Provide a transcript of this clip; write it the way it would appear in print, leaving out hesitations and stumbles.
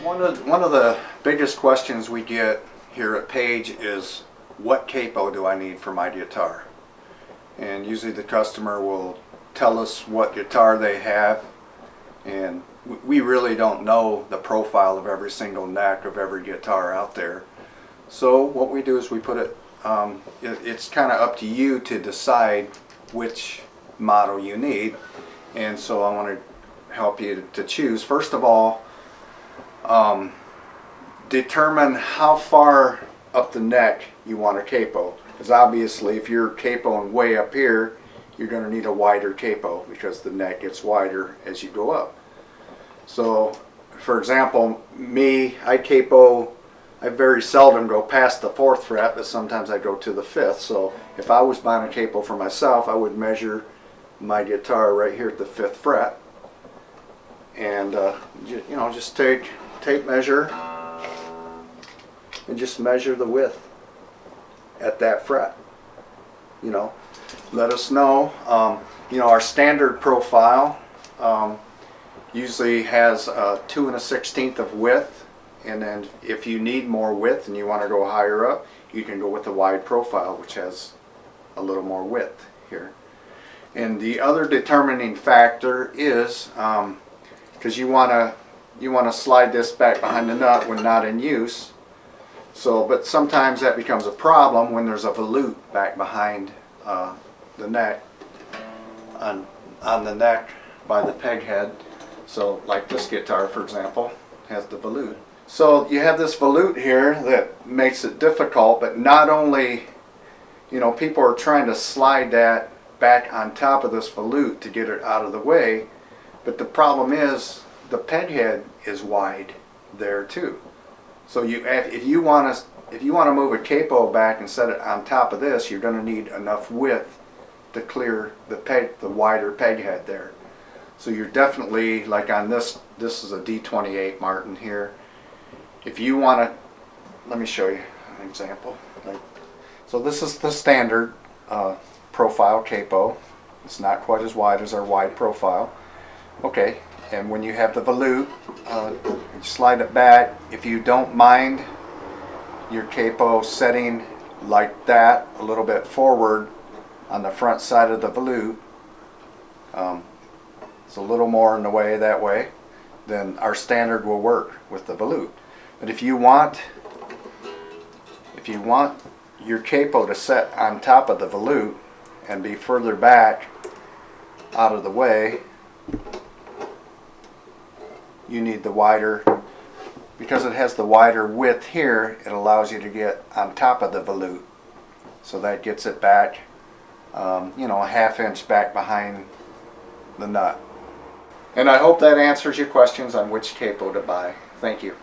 One of the biggest questions we get here at Paige is, what capo do I need for my guitar? And usually the customer will tell us what guitar they have, and we really don't know the profile of every single neck of every guitar out there. So what we do is we put it, it's kind of up to you to decide which model you need. And so I want to help you to choose. First of all, determine how far up the neck you want a capo, because obviously if you're capoing way up here, you're going to need a wider capo because the neck gets wider as you go up. So for example, me, I very seldom go past the 4th fret, but sometimes I go to the 5th. So if I was buying a capo for myself, I would measure my guitar right here at the 5th fret, and just take tape measure and just measure the width at that fret. Let us know. Our standard profile usually has 2 1/16 of width, and then if you need more width and you want to go higher up, you can go with the wide profile, which has a little more width here. And the other determining factor is because you want to slide this back behind the nut when not in use. So, but sometimes that becomes a problem when there's a volute back behind the neck, on the neck by the peg head. So like this guitar, for example, has the volute. So you have this volute here that makes it difficult, but not only, people are trying to slide that back on top of this volute to get it out of the way, but the problem is the peg head is wide there too. So if you want to move a capo back and set it on top of this, you're going to need enough width to clear the wider peg head there. So you're definitely, like on this is a D28 Martin here. If you want to, let me show you an example. So this is the standard profile capo. It's not quite as wide as our wide profile. Okay, and when you have the volute, you slide it back. If you don't mind your capo setting like that, a little bit forward on the front side of the volute, it's a little more in the way that way, then our standard will work with the volute. But if you want your capo to set on top of the volute and be further back out of the way, you need the wider, because it has the wider width here, it allows you to get on top of the volute. So that gets it back, a ½ inch back behind the nut. And I hope that answers your questions on which capo to buy. Thank you.